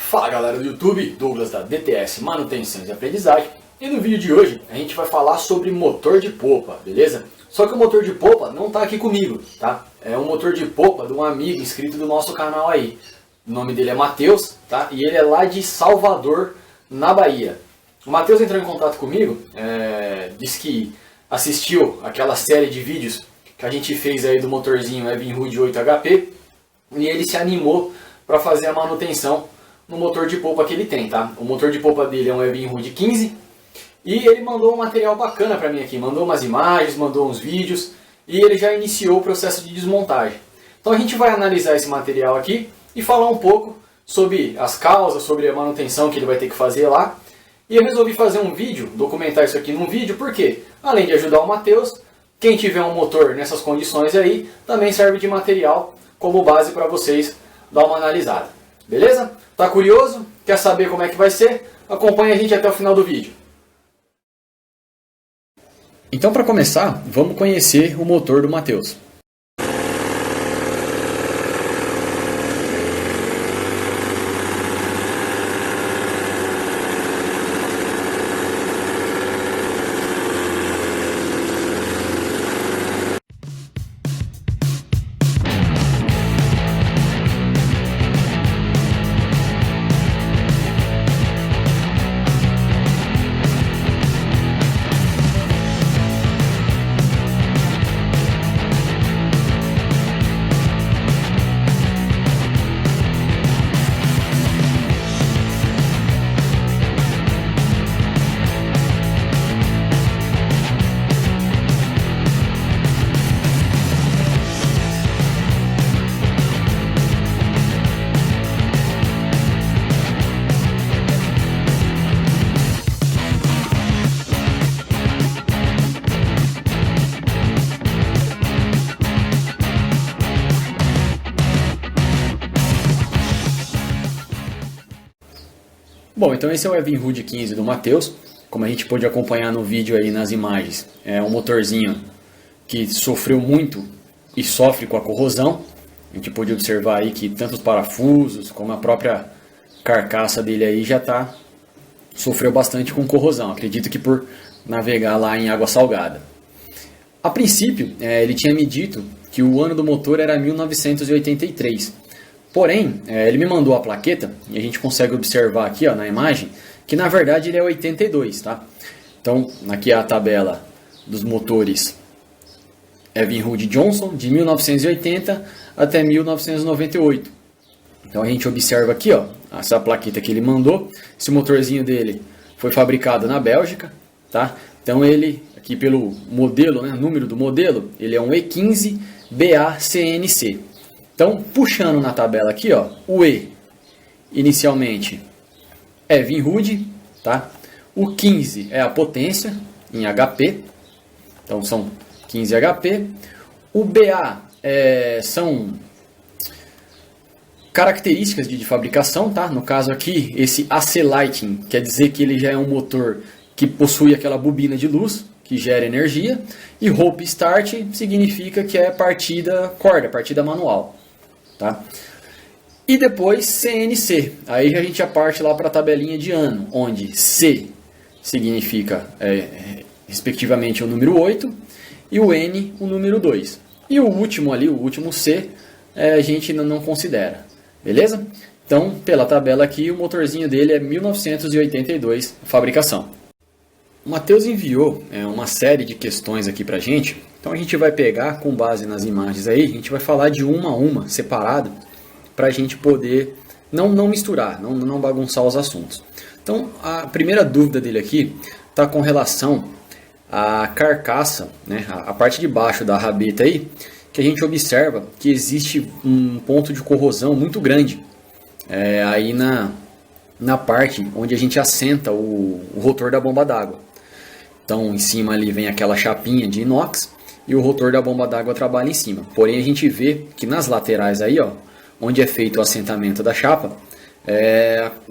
Fala galera do YouTube, Douglas da DTS Manutenção e Aprendizagem. E no vídeo de hoje a gente vai falar sobre motor de popa, beleza? Só que o motor de popa não está aqui comigo, tá? É um motor de popa de um amigo inscrito do nosso canal aí. O nome dele é Matheus, tá? E ele é lá de Salvador, na Bahia. O Matheus entrou em contato comigo, disse que assistiu aquela série de vídeos que a gente fez aí do motorzinho Evinrude 8 HP e ele se animou para fazer a manutenção no motor de polpa que ele tem, tá? O motor de polpa dele é um Evinrude 15 e ele mandou um material bacana para mim aqui, mandou umas imagens, mandou uns vídeos e ele já iniciou o processo de desmontagem. Então a gente vai analisar esse material aqui e falar um pouco sobre as causas, sobre a manutenção que ele vai ter que fazer lá. E eu resolvi fazer um vídeo, documentar isso aqui num vídeo, porque além de ajudar o Matheus, quem tiver um motor nessas condições aí, também serve de material como base para vocês dar uma analisada. Beleza? Tá curioso? Quer saber como é que vai ser? Acompanhe a gente até o final do vídeo. Então, para começar, vamos conhecer o motor do Matheus. Bom, então esse é o Evinrude 15 do Matheus. Como a gente pôde acompanhar no vídeo aí nas imagens, é um motorzinho que sofreu muito e sofre com a corrosão. A gente pôde observar aí que tanto os parafusos como a própria carcaça dele aí sofreu bastante com corrosão. Acredito que por navegar lá em água salgada. A princípio, ele tinha me dito que o ano do motor era 1983. Porém, ele me mandou a plaqueta e a gente consegue observar aqui ó, na imagem que na verdade ele é 82, tá? Então, aqui é a tabela dos motores Evinrude Johnson de 1980 até 1998. Então a gente observa aqui ó, essa plaqueta que ele mandou. Esse motorzinho dele foi fabricado na Bélgica, tá? Então ele, aqui pelo modelo, né, número do modelo, ele é um E15 BA-CNC. Então, puxando na tabela aqui, ó, o E, inicialmente, é Evinrude, tá? O 15 é a potência, em HP, então são 15 HP. O BA são características de fabricação, tá? No caso aqui, esse AC Lighting quer dizer que ele já é um motor que possui aquela bobina de luz, que gera energia. E Hope Start significa que é partida corda, partida manual. Tá? E depois CNC, aí a gente já parte lá para a tabelinha de ano, onde C significa respectivamente o número 8 e o N o número 2. E o último ali, o último C, a gente não considera, beleza? Então, pela tabela aqui, o motorzinho dele é 1982 fabricação. O Matheus enviou uma série de questões aqui para a gente. Então a gente vai pegar com base nas imagens aí, a gente vai falar de uma a uma, separado, para a gente poder não misturar, não bagunçar os assuntos. Então a primeira dúvida dele aqui está com relação à carcaça, né, a parte de baixo da rabeta aí, que a gente observa que existe um ponto de corrosão muito grande aí na parte onde a gente assenta o rotor da bomba d'água. Então em cima ali vem aquela chapinha de inox e o rotor da bomba d'água trabalha em cima. Porém a gente vê que nas laterais aí, ó, onde é feito o assentamento da chapa,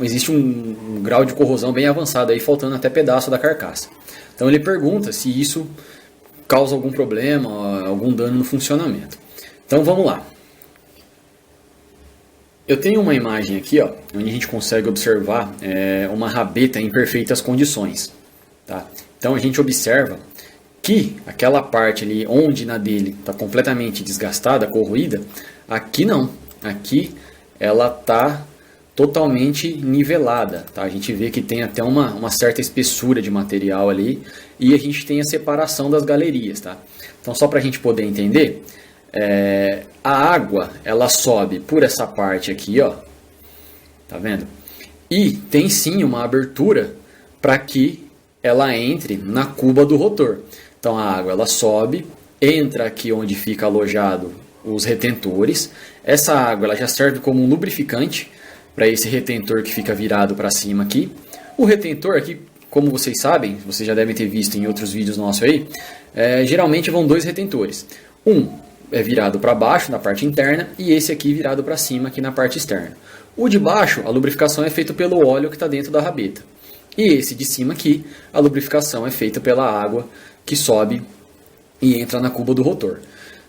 existe um grau de corrosão bem avançado aí, faltando até pedaço da carcaça. Então ele pergunta se isso causa algum problema, algum dano no funcionamento. Então vamos lá. Eu tenho uma imagem aqui, ó, onde a gente consegue observar uma rabeta em perfeitas condições. Tá? Então a gente observa que aquela parte ali onde na dele está completamente desgastada, corroída, aqui não. Aqui ela está totalmente nivelada. Tá? A gente vê que tem até uma certa espessura de material ali e a gente tem a separação das galerias. Tá? Então só para a gente poder entender, a água ela sobe por essa parte aqui, ó, tá vendo? E tem sim uma abertura para que ela entre na cuba do rotor. Então a água ela sobe, entra aqui onde fica alojado os retentores. Essa água ela já serve como um lubrificante para esse retentor que fica virado para cima aqui. O retentor aqui, como vocês sabem, vocês já devem ter visto em outros vídeos nossos aí, geralmente vão dois retentores. Um é virado para baixo na parte interna e esse aqui virado para cima aqui na parte externa. O de baixo, a lubrificação é feita pelo óleo que está dentro da rabeta. E esse de cima aqui, a lubrificação é feita pela água que sobe e entra na cuba do rotor.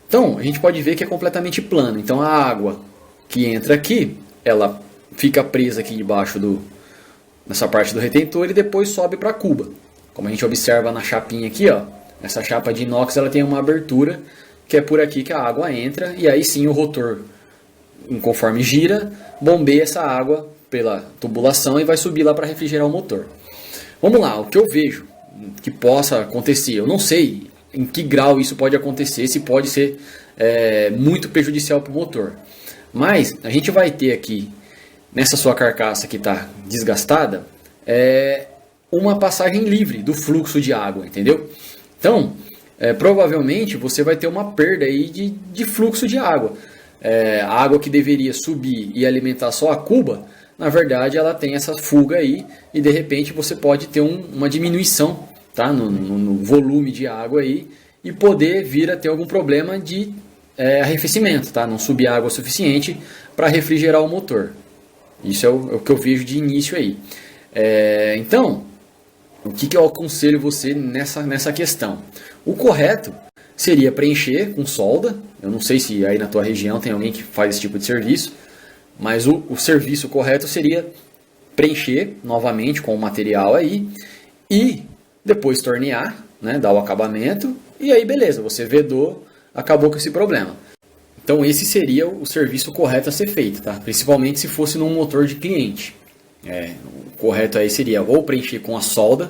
Então, a gente pode ver que é completamente plano. Então, a água que entra aqui, ela fica presa aqui debaixo nessa parte do retentor e depois sobe para a cuba. Como a gente observa na chapinha aqui, ó, essa chapa de inox ela tem uma abertura que é por aqui que a água entra e aí sim o rotor, conforme gira, bombeia essa água pela tubulação e vai subir lá para refrigerar o motor. Vamos lá, o que eu vejo que possa acontecer, eu não sei em que grau isso pode acontecer, se pode ser muito prejudicial para o motor. Mas a gente vai ter aqui, nessa sua carcaça que está desgastada, uma passagem livre do fluxo de água, entendeu? Então, provavelmente você vai ter uma perda aí de fluxo de água. A água que deveria subir e alimentar só a cuba, na verdade ela tem essa fuga aí e de repente você pode ter uma diminuição, tá, no volume de água aí e poder vir a ter algum problema de arrefecimento, tá? Não subir água suficiente para refrigerar o motor. Isso é o que eu vejo de início aí. Então, o que eu aconselho você nessa questão? O correto seria preencher com solda. Eu não sei se aí na tua região tem alguém que faz esse tipo de serviço, mas o serviço correto seria preencher novamente com o material aí e depois tornear, né, dar o acabamento e aí beleza, você vedou, acabou com esse problema. Então esse seria o serviço correto a ser feito, tá? Principalmente se fosse num motor de cliente. O correto aí seria ou preencher com a solda,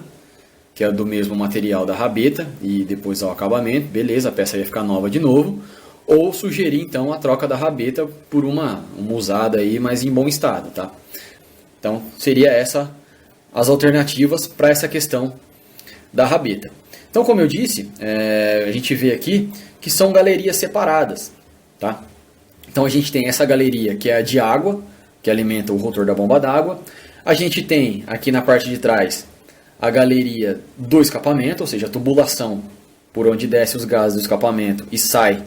que é do mesmo material da rabeta, e depois dar o acabamento, beleza, a peça ia ficar nova de novo, ou sugerir então a troca da rabeta por uma usada aí, mas em bom estado, tá? Então seria essa as alternativas para essa questão da rabeta. Então, como eu disse, a gente vê aqui que são galerias separadas, tá? Então a gente tem essa galeria que é a de água, que alimenta o rotor da bomba d'água. A gente tem aqui na parte de trás a galeria do escapamento, ou seja, a tubulação por onde desce os gases do escapamento e sai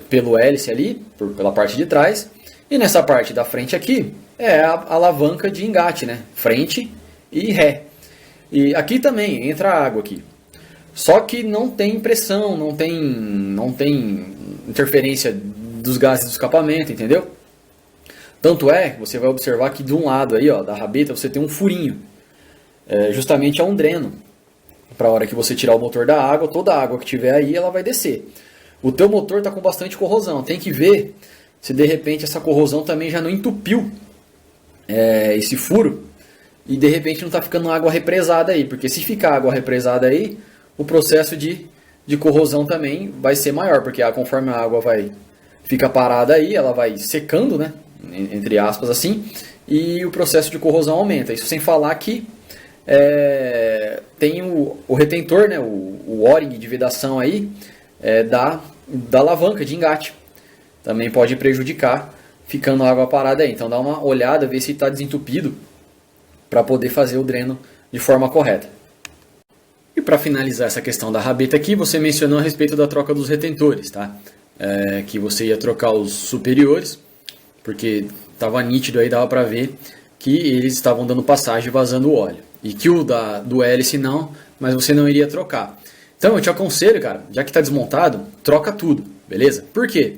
pelo hélice ali, pela parte de trás. E nessa parte da frente aqui é a alavanca de engate, né? Frente e ré. E aqui também entra a água aqui. Só que não tem pressão, não tem interferência dos gases do escapamento, entendeu? Tanto você vai observar que de um lado aí, ó, da rabeta você tem um furinho. Justamente é um dreno. Para a hora que você tirar o motor da água, toda a água que tiver aí, ela vai descer. O teu motor está com bastante corrosão. Tem que ver se de repente essa corrosão também já não entupiu esse furo. E de repente não está ficando água represada aí. Porque se ficar água represada aí, o processo de corrosão também vai ser maior. Porque conforme a água fica parada aí, ela vai secando, né? Entre aspas assim. E o processo de corrosão aumenta. Isso sem falar que tem o retentor, né? O O-ring de vedação aí da alavanca de engate. Também pode prejudicar ficando a água parada aí. Então dá uma olhada, ver se está desentupido para poder fazer o dreno de forma correta. E para finalizar essa questão da rabeta aqui, você mencionou a respeito da troca dos retentores, tá? Que você ia trocar os superiores, porque estava nítido aí, dava para ver que eles estavam dando passagem vazando o óleo. E que o do hélice não, mas você não iria trocar. Então eu te aconselho, cara, já que está desmontado, troca tudo, beleza? Por quê?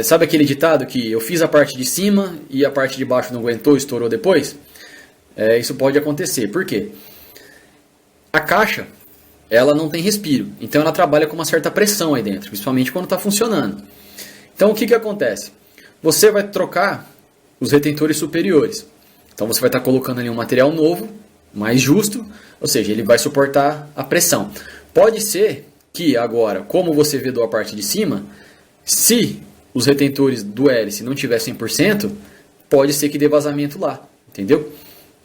Sabe aquele ditado que eu fiz a parte de cima e a parte de baixo não aguentou, estourou depois? Isso pode acontecer. Por quê? A caixa, ela não tem respiro, então ela trabalha com uma certa pressão aí dentro, principalmente quando está funcionando. Então o que acontece? Você vai trocar os retentores superiores. Então você vai estar colocando ali um material novo, mais justo, ou seja, ele vai suportar a pressão. Pode ser que agora, como você vedou a parte de cima, se os retentores do hélice não tiver 100%, pode ser que dê vazamento lá, entendeu?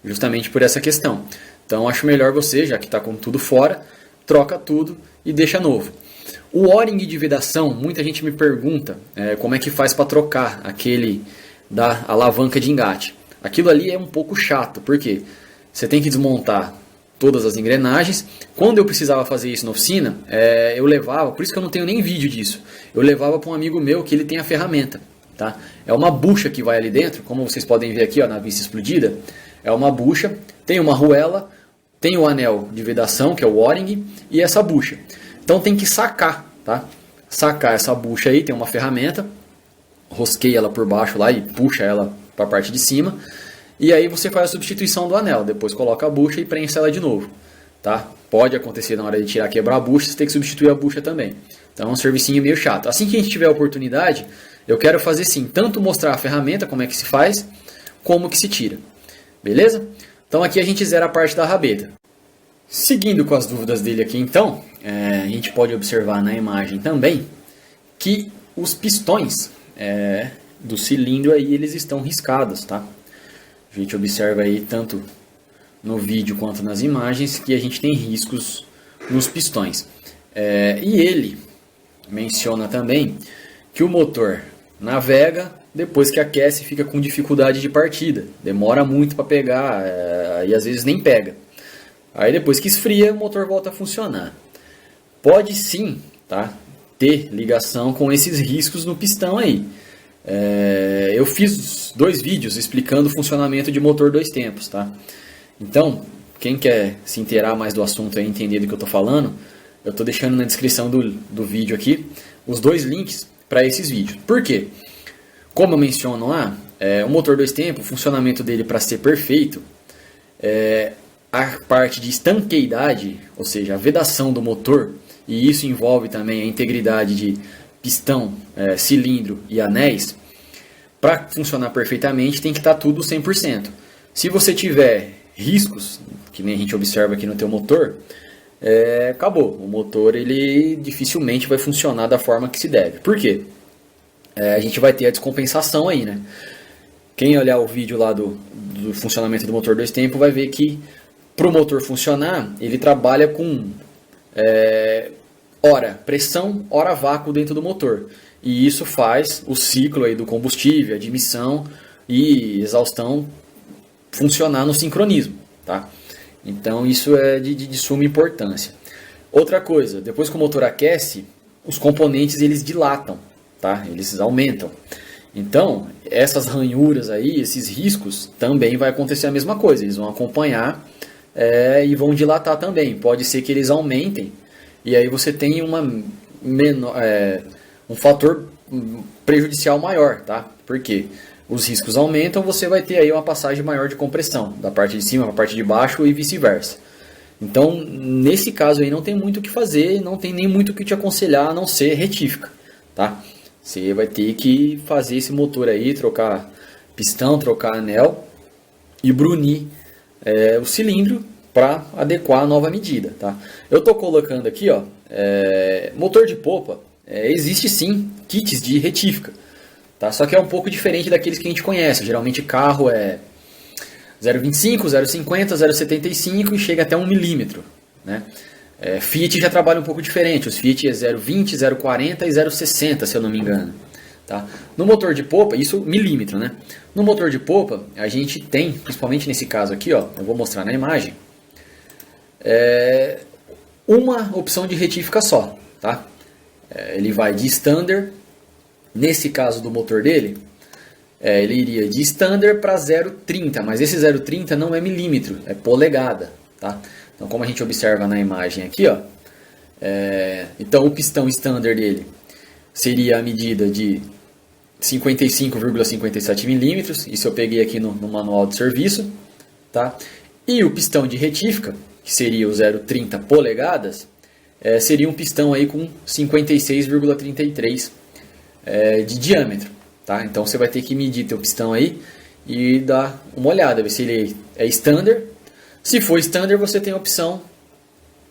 Justamente por essa questão. Então acho melhor você, já que está com tudo fora, troca tudo e deixa novo. O O-ring de vedação, muita gente me pergunta como é que faz para trocar aquele da alavanca de engate. Aquilo ali é um pouco chato, porque você tem que desmontar todas as engrenagens. Quando eu precisava fazer isso na oficina, eu levava, por isso que eu não tenho nem vídeo disso, eu levava para um amigo meu que ele tem a ferramenta. Tá? É uma bucha que vai ali dentro, como vocês podem ver aqui ó, na vista explodida, é uma bucha, tem uma arruela, tem o anel de vedação, que é o O-ring, e essa bucha. Então tem que sacar, tá? Sacar essa bucha aí, tem uma ferramenta, rosqueia ela por baixo lá e puxa ela para a parte de cima. E aí você faz a substituição do anel, depois coloca a bucha e preenche ela de novo. Tá? Pode acontecer na hora de tirar, quebrar a bucha, você tem que substituir a bucha também. Então é um servicinho meio chato. Assim que a gente tiver a oportunidade, eu quero fazer sim, tanto mostrar a ferramenta, como é que se faz, como que se tira. Beleza? Então aqui a gente zera a parte da rabeta. Seguindo com as dúvidas dele aqui então, a gente pode observar na imagem também que os pistões do cilindro aí eles estão riscados, tá? A gente observa aí tanto no vídeo quanto nas imagens que a gente tem riscos nos pistões. E ele menciona também que o motor navega, depois que aquece fica com dificuldade de partida, demora muito para pegar e às vezes nem pega. Aí depois que esfria o motor volta a funcionar. Pode sim, tá, ter ligação com esses riscos no pistão aí. Eu fiz 2 vídeos explicando o funcionamento de motor 2 tempos, tá? Então, quem quer se inteirar mais do assunto e entender do que eu estou falando, eu estou deixando na descrição do vídeo aqui os 2 links para esses vídeos. Por quê? Como eu menciono lá, o motor 2 tempos, o funcionamento dele para ser perfeito, a parte de estanqueidade, ou seja, a vedação do motor, e isso envolve também a integridade de pistão, cilindro e anéis, para funcionar perfeitamente tem que estar tudo 100%. Se você tiver riscos, que nem a gente observa aqui no teu motor, acabou. O motor ele dificilmente vai funcionar da forma que se deve. Por quê? A gente vai ter a descompensação aí, né? Quem olhar o vídeo lá do funcionamento do motor 2 tempos vai ver que para o motor funcionar, ele trabalha com hora pressão, hora vácuo dentro do motor. E isso faz o ciclo aí do combustível, admissão e exaustão funcionar no sincronismo. Tá? Então isso é de suma importância. Outra coisa, depois que o motor aquece, os componentes eles dilatam, tá? Eles aumentam. Então, essas ranhuras aí, esses riscos, também vai acontecer a mesma coisa. Eles vão acompanhar e vão dilatar também. Pode ser que eles aumentem e aí você tem um fator prejudicial maior, tá? Porque os riscos aumentam, você vai ter aí uma passagem maior de compressão, da parte de cima para a parte de baixo e vice-versa. Então, nesse caso aí não tem muito o que fazer, não tem nem muito o que te aconselhar, a não ser retífica, tá? Você vai ter que fazer esse motor aí, trocar pistão, trocar anel e brunir o cilindro para adequar a nova medida, tá? Eu estou colocando aqui, ó, motor de popa, existe sim kits de retífica, tá? Só que é um pouco diferente daqueles que a gente conhece. Geralmente carro é 0,25, 0,50, 0,75 e chega até 1 milímetro, né? Fiat já trabalha um pouco diferente. Os Fiat é 0,20, 0,40 e 0,60, se eu não me engano. Tá? No motor de popa, isso milímetro, né? No motor de popa, a gente tem, principalmente nesse caso aqui, ó, eu vou mostrar na imagem, uma opção de retífica só, tá? Ele vai de standard, nesse caso do motor dele, ele iria de standard para 0,30, mas esse 0,30 não é milímetro, é polegada, tá? Então, como a gente observa na imagem aqui, ó, então o pistão standard dele seria a medida de 55,57 milímetros, isso eu peguei aqui no manual de serviço, tá? E o pistão de retífica, que seria o 0,30 polegadas, seria um pistão aí com 56,33 de diâmetro, tá? Então você vai ter que medir teu pistão aí e dar uma olhada, ver se ele é standard. Se for standard, você tem a opção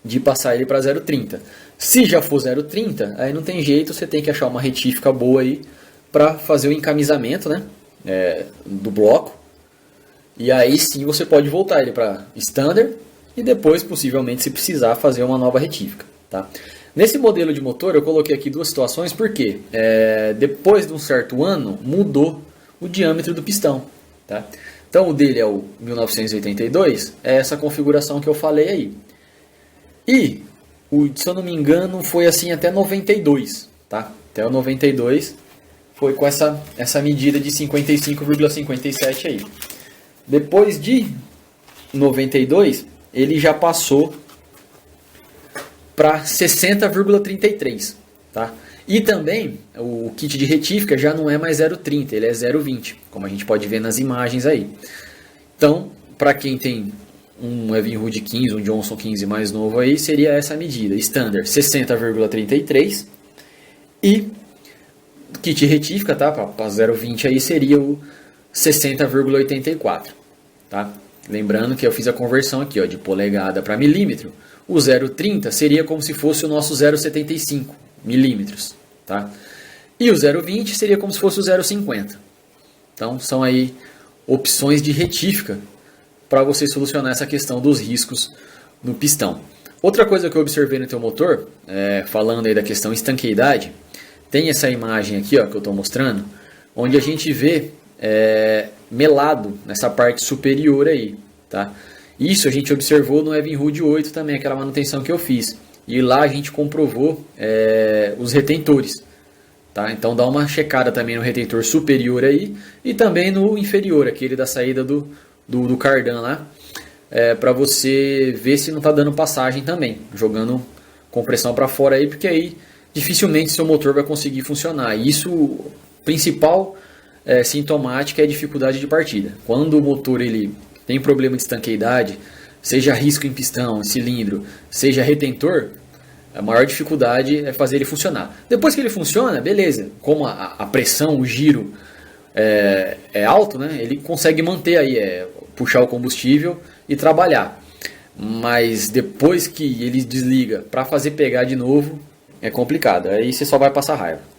de passar ele para 0,30. Se já for 0,30, aí não tem jeito, você tem que achar uma retífica boa aí para fazer o encamisamento, né, do bloco. E aí sim você pode voltar ele para standard e depois, possivelmente, se precisar, fazer uma nova retífica, tá? Nesse modelo de motor eu coloquei aqui duas situações, porque depois de um certo ano mudou o diâmetro do pistão, tá? Então o dele é o 1982, é essa configuração que eu falei aí. E, se eu não me engano, foi assim até 92, tá? Até o 92 foi com essa medida de 55,57 aí. Depois de 92, ele já passou para 60,33, tá? E também o kit de retífica já não é mais 0,30, ele é 0,20, como a gente pode ver nas imagens aí. Então, para quem tem um Evinrude 15, um Johnson 15 mais novo aí, seria essa medida, standard 60,33 e kit retífica, tá? Para 0,20 aí seria o 60,84, tá? Lembrando que eu fiz a conversão aqui, ó, de polegada para milímetro. O 0,30 seria como se fosse o nosso 0,75 milímetros, tá? E o 0,20 seria como se fosse o 0,50. Então são aí opções de retífica para você solucionar essa questão dos riscos no pistão. Outra coisa que eu observei no teu motor, falando aí da questão estanqueidade, tem essa imagem aqui, ó, que eu estou mostrando, onde a gente vê melado nessa parte superior aí, tá? Isso a gente observou no Evinrude 8 também, aquela manutenção que eu fiz. E lá a gente comprovou os retentores, tá? Então dá uma checada também no retentor superior aí e também no inferior, aquele da saída do cardan lá, para você ver se não está dando passagem também, jogando compressão para fora aí, porque aí dificilmente seu motor vai conseguir funcionar. E isso, principal sintomática é a dificuldade de partida. Quando o motor ele tem problema de estanqueidade, seja risco em pistão, cilindro, seja retentor, a maior dificuldade é fazer ele funcionar. Depois que ele funciona, beleza, como a pressão, o giro é alto, né, ele consegue manter aí, puxar o combustível e trabalhar. Mas depois que ele desliga para fazer pegar de novo, é complicado, aí você só vai passar raiva.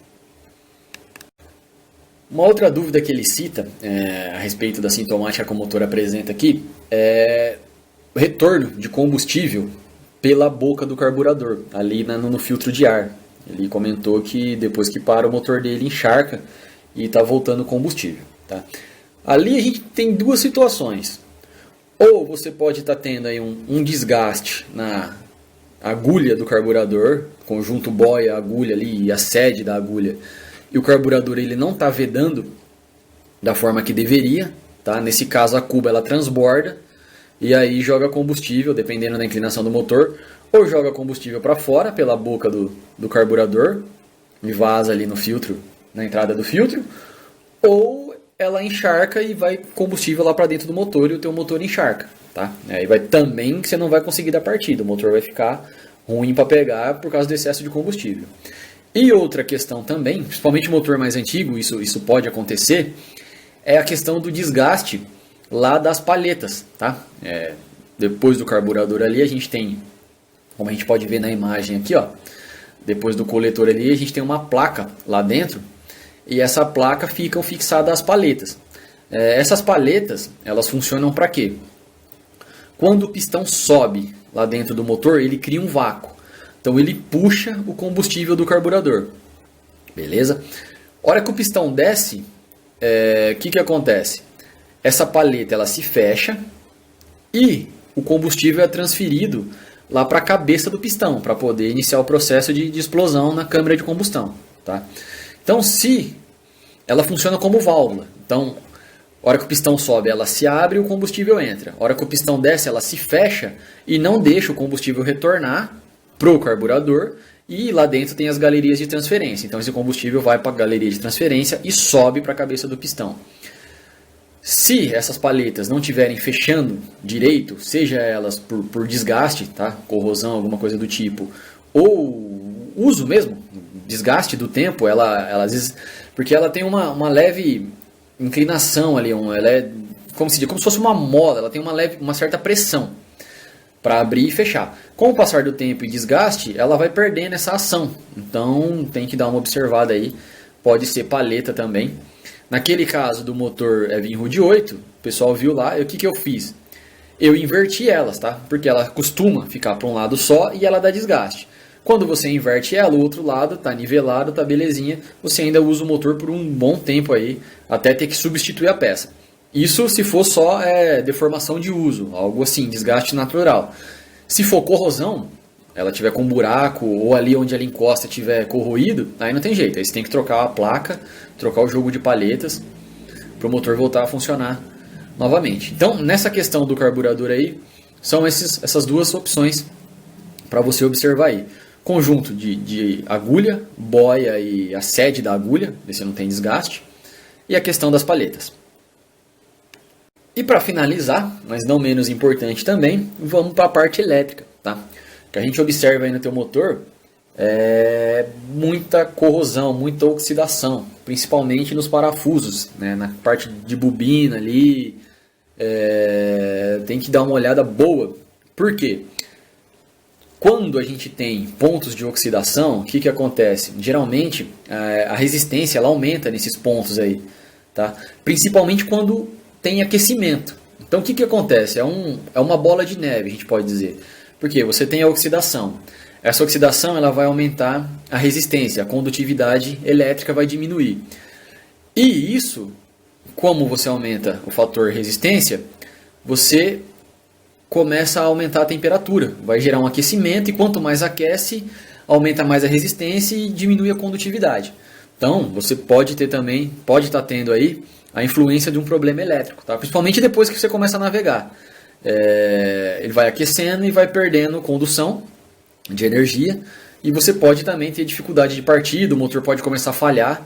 Uma outra dúvida que ele cita a respeito da sintomática que o motor apresenta aqui é o retorno de combustível pela boca do carburador, ali no filtro de ar. Ele comentou que depois que para o motor dele encharca e está voltando combustível, tá? Ali a gente tem duas situações. Ou você pode estar tendo aí um desgaste na agulha do carburador, conjunto boia, agulha ali e a sede da agulha, e o carburador ele não está vedando da forma que deveria, tá? Nesse caso a cuba ela transborda e aí joga combustível, dependendo da inclinação do motor, ou joga combustível para fora pela boca do carburador e vaza ali no filtro, na entrada do filtro, ou ela encharca e vai combustível lá para dentro do motor e o teu motor encharca, tá? Aí vai também que você não vai conseguir dar partida, o motor vai ficar ruim para pegar por causa do excesso de combustível. E outra questão também, principalmente motor mais antigo, isso pode acontecer, é a questão do desgaste lá das palhetas, tá? Depois do carburador ali a gente tem, como a gente pode ver na imagem aqui, ó, depois do coletor ali a gente tem uma placa lá dentro e essa placa ficam fixadas as paletas. Essas paletas, elas funcionam para quê? Quando o pistão sobe lá dentro do motor, ele cria um vácuo. Então ele puxa o combustível do carburador. Beleza? A hora que o pistão desce, o que acontece? Essa paleta ela se fecha e o combustível é transferido lá para a cabeça do pistão, para poder iniciar o processo de explosão na câmara de combustão. Tá? Então se ela funciona como válvula. Então, a hora que o pistão sobe, ela se abre e o combustível entra. A hora que o pistão desce, ela se fecha e não deixa o combustível retornar para o carburador e lá dentro tem as galerias de transferência. Então esse combustível vai para a galeria de transferência e sobe para a cabeça do pistão. Se essas paletas não estiverem fechando direito, seja elas por desgaste, tá? Corrosão, alguma coisa do tipo, ou uso mesmo, desgaste do tempo, ela às vezes, porque ela tem uma leve inclinação ali, ela é como se fosse uma mola, ela tem uma certa pressão para abrir e fechar. Com o passar do tempo e desgaste, ela vai perdendo essa ação. Então tem que dar uma observada aí. Pode ser paleta também. Naquele caso do motor Evinrude 8, o pessoal viu lá, e o que eu fiz? Eu inverti elas, tá? Porque ela costuma ficar para um lado só e ela dá desgaste. Quando você inverte ela, o outro lado tá nivelado, tá belezinha, você ainda usa o motor por um bom tempo aí, até ter que substituir a peça. Isso se for só deformação de uso, algo assim, desgaste natural. Se for corrosão, ela tiver com um buraco ou ali onde ela encosta tiver corroído, aí não tem jeito. Aí você tem que trocar a placa, trocar o jogo de palhetas para o motor voltar a funcionar novamente. Então, nessa questão do carburador aí, são essas duas opções para você observar aí. Conjunto de agulha, boia e a sede da agulha, ver se não tem desgaste, e a questão das palhetas. E para finalizar, mas não menos importante também, vamos para a parte elétrica, tá? Que a gente observa aí no teu motor muita corrosão, muita oxidação, principalmente nos parafusos, né? Na parte de bobina ali, tem que dar uma olhada boa. Por quê? Quando a gente tem pontos de oxidação, o que acontece? Geralmente a resistência ela aumenta nesses pontos aí, tá? Principalmente quando tem aquecimento. Então o que acontece? É uma bola de neve, a gente pode dizer. Porque você tem a oxidação. Essa oxidação ela vai aumentar a resistência, a condutividade elétrica vai diminuir. E isso, como você aumenta o fator resistência, você começa a aumentar a temperatura. Vai gerar um aquecimento e quanto mais aquece, aumenta mais a resistência e diminui a condutividade. Então você pode estar tendo aí a influência de um problema elétrico, tá? Principalmente depois que você começa a navegar. Ele vai aquecendo e vai perdendo condução de energia e você pode também ter dificuldade de partida, o motor pode começar a falhar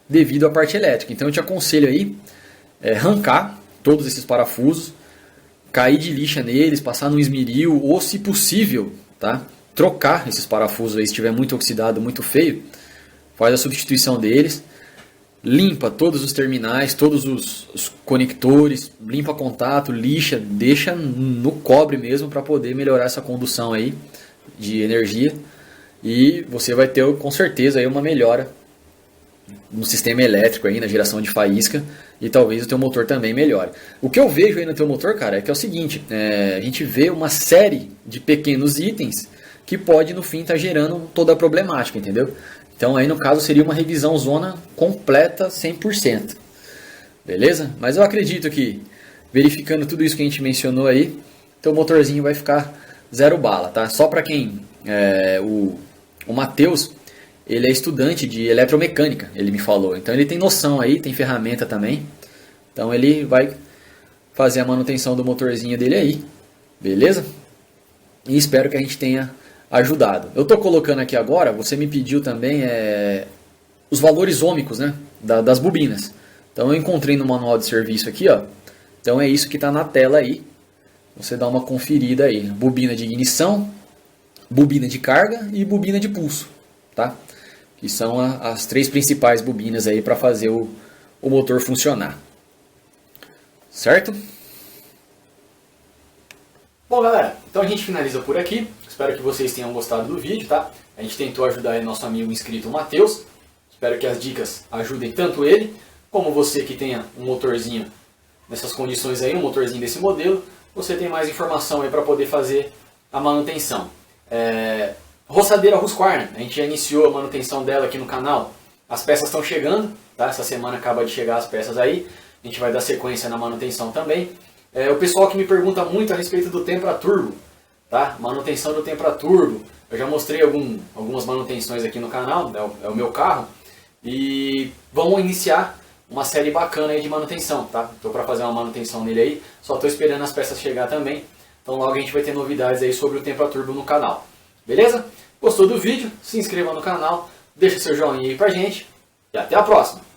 devido à parte elétrica. Então eu te aconselho aí arrancar todos esses parafusos, cair de lixa neles, passar no esmeril ou, se possível, tá? Trocar esses parafusos aí se estiver muito oxidado, muito feio, faz a substituição deles. Limpa todos os terminais, todos os conectores, limpa contato, lixa, deixa no cobre mesmo para poder melhorar essa condução aí de energia e você vai ter com certeza aí uma melhora no sistema elétrico aí, na geração de faísca e talvez o teu motor também melhore. O que eu vejo aí no teu motor, cara, é que é o seguinte, a gente vê uma série de pequenos itens que pode no fim estar gerando toda a problemática, entendeu? Então aí no caso seria uma revisão zona completa 100%. Beleza? Mas eu acredito que verificando tudo isso que a gente mencionou aí, teu motorzinho vai ficar zero bala, tá? Só para quem o Matheus, ele é estudante de eletromecânica, ele me falou. Então ele tem noção aí, tem ferramenta também. Então ele vai fazer a manutenção do motorzinho dele aí. Beleza? E espero que a gente tenha ajudado. Eu estou colocando aqui agora, você me pediu também os valores ômicos, né, das bobinas. Então eu encontrei no manual de serviço aqui, ó. Então é isso que está na tela aí. Você dá uma conferida aí. Bobina de ignição, bobina de carga e bobina de pulso, tá? Que são as três principais bobinas aí para fazer o motor funcionar. Certo? Bom, galera, então a gente finaliza por aqui. Espero que vocês tenham gostado do vídeo, tá? A gente tentou ajudar aí nosso amigo inscrito Matheus. Espero que as dicas ajudem tanto ele, como você que tenha um motorzinho nessas condições aí, um motorzinho desse modelo. Você tem mais informação aí para poder fazer a manutenção. Roçadeira Husqvarna, a gente já iniciou a manutenção dela aqui no canal. As peças estão chegando, tá? Essa semana acaba de chegar as peças aí. A gente vai dar sequência na manutenção também. O pessoal que me pergunta muito a respeito do Tempra Turbo, tá? Manutenção do Tempra Turbo. Eu já mostrei algumas manutenções aqui no canal, é o meu carro. E vamos iniciar uma série bacana aí de manutenção, tá? Estou para fazer uma manutenção nele aí, só estou esperando as peças chegar também. Então logo a gente vai ter novidades aí sobre o Tempra Turbo no canal. Beleza? Gostou do vídeo? Se inscreva no canal, deixa seu joinha aí pra gente e até a próxima!